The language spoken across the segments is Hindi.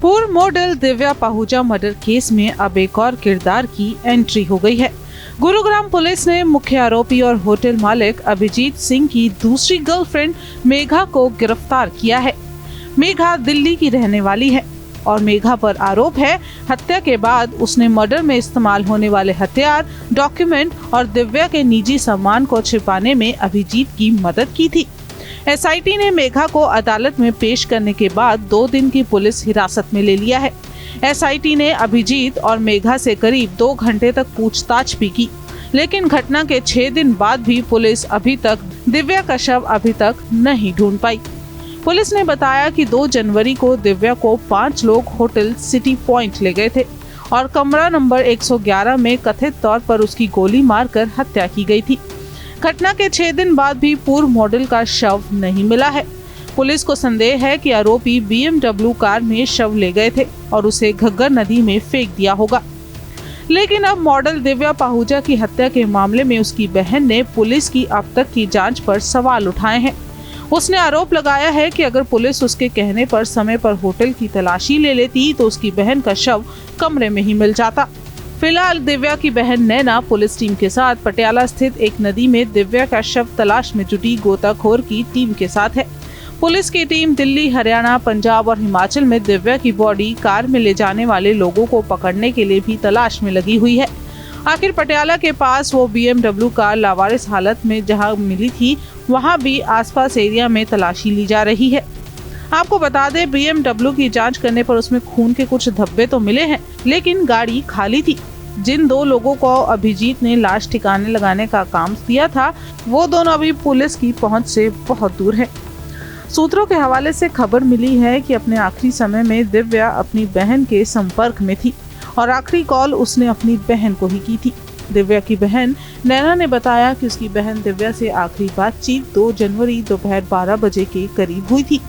पूर्व model Divya Pahuja murder case में अब एक और किरदार की एंट्री हो गई है। गुरुग्राम पुलिस ने मुख्य आरोपी और होटल मालिक अभिजीत सिंह की दूसरी गर्लफ्रेंड मेघा को गिरफ्तार किया है। मेघा दिल्ली की रहने वाली है और मेघा पर आरोप है हत्या के बाद उसने मर्डर में इस्तेमाल होने वाले हथियार, डॉक्यूमेंट और दिव्या के निजी सामान को छिपाने में अभिजीत की मदद की थी। एसआईटी ने मेघा को अदालत में पेश करने के बाद 2 दिन की पुलिस हिरासत में ले लिया है। एसआईटी ने अभिजीत और मेघा से करीब 2 घंटे तक पूछताछ भी की, लेकिन घटना के 6 दिन बाद भी पुलिस अभी तक दिव्या का शव अभी तक नहीं ढूंढ पाई। पुलिस ने बताया कि 2 जनवरी को दिव्या को 5 लोग होटल सिटी पॉइंट ले गए थे और कमरा नंबर 111 में कथित तौर पर उसकी गोली मारकर हत्या की गई थी। घटना के 6 दिन बाद भी पूर्व मॉडल का शव नहीं मिला है। पुलिस को संदेह है कि आरोपी BMW कार में शव ले गए थे और उसे घग्गर नदी में फेंक दिया होगा। लेकिन अब मॉडल दिव्या पाहुजा की हत्या के मामले में उसकी बहन ने पुलिस की अब तक की जांच पर सवाल उठाए हैं। उसने आरोप लगाया है कि अगर पुलिस उसके कहने पर समय पर होटल की तलाशी ले लेती तो उसकी बहन का शव कमरे में ही मिल जाता। फिलहाल दिव्या की बहन नैना पुलिस टीम के साथ पटियाला स्थित एक नदी में दिव्या का शव तलाश में जुटी गोताखोर की टीम के साथ है। पुलिस की टीम दिल्ली, हरियाणा, पंजाब और हिमाचल में दिव्या की बॉडी कार में ले जाने वाले लोगों को पकड़ने के लिए भी तलाश में लगी हुई है। आखिर पटियाला के पास वो BMW कार लावारिस हालत में जहां मिली थी, वहां भी आसपास एरिया में तलाशी ली जा रही है। आपको बता दें, BMW की जांच करने पर उसमें खून के कुछ धब्बे तो मिले हैं, लेकिन गाड़ी खाली थी। जिन 2 लोगों को अभिजीत ने लाश ठिकाने लगाने का काम किया था, वो दोनों अभी पुलिस की पहुंच से बहुत दूर है। सूत्रों के हवाले से खबर मिली है कि अपने आखिरी समय में दिव्या अपनी बहन के संपर्क में थी और आखिरी कॉल उसने अपनी बहन को ही की थी। दिव्या की बहन नैना ने बताया कि उसकी बहन दिव्या से आखिरी बातचीत 2 जनवरी दोपहर 12 बजे के करीब हुई थी।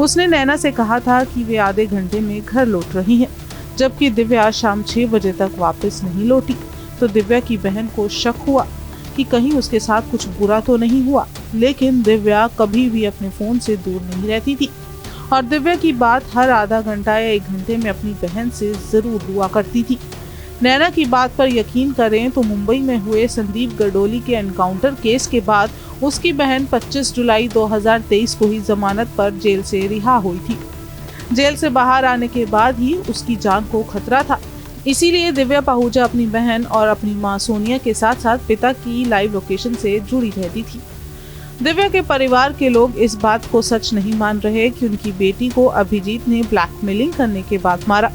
उसने नैना से कहा था कि वे आधे घंटे में घर लौट रही हैं, जबकि दिव्या शाम 6 बजे तक वापस नहीं लौटी। तो दिव्या की बहन को शक हुआ कि कहीं उसके साथ कुछ बुरा तो नहीं हुआ, लेकिन दिव्या कभी भी अपने फोन से दूर नहीं रहती थी और दिव्या की बात हर आधा घंटा या 1 घंटे में अपनी बहन से जरूर हुआ करती थी। नैना की बात पर यकीन करें तो मुंबई में हुए संदीप गडोली के एनकाउंटर केस के बाद उसकी बहन 25 जुलाई 2023 को ही जमानत पर जेल से रिहा हुई थी। जेल से बाहर आने के बाद ही उसकी जान को खतरा था। इसीलिए दिव्या पाहुजा अपनी बहन और अपनी मां सोनिया के साथ साथ पिता की लाइव लोकेशन से जुड़ी रहती थी। दिव्या के परिवार के लोग इस बात को सच नहीं मान रहे कि उनकी बेटी को अभिजीत ने ब्लैकमेलिंग करने के बाद मारा।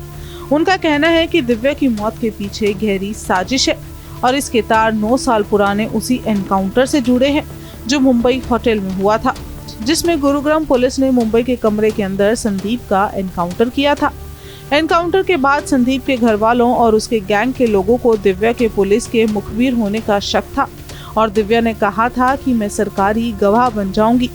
उनका कहना है कि दिव्या की मौत के पीछे गहरी साजिश है और इसके तार 9 साल पुराने उसी एनकाउंटर से जुड़े हैं जो मुंबई होटल में हुआ था, जिसमें गुरुग्राम पुलिस ने मुंबई के कमरे के अंदर संदीप का एनकाउंटर किया था। एनकाउंटर के बाद संदीप के घर वालों और उसके गैंग के लोगों को दिव्या के पुलिस के मुखबिर होने का शक था और दिव्या ने कहा था कि मैं सरकारी गवाह बन जाऊंगी।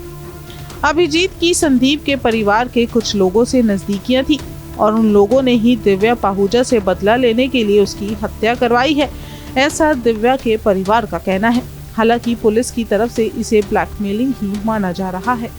अभिजीत की संदीप के परिवार के कुछ लोगों से नजदीकियां थी और उन लोगों ने ही दिव्या पाहुजा से बदला लेने के लिए उसकी हत्या करवाई है, ऐसा दिव्या के परिवार का कहना है। हालांकि पुलिस की तरफ से इसे ब्लैकमेलिंग ही माना जा रहा है।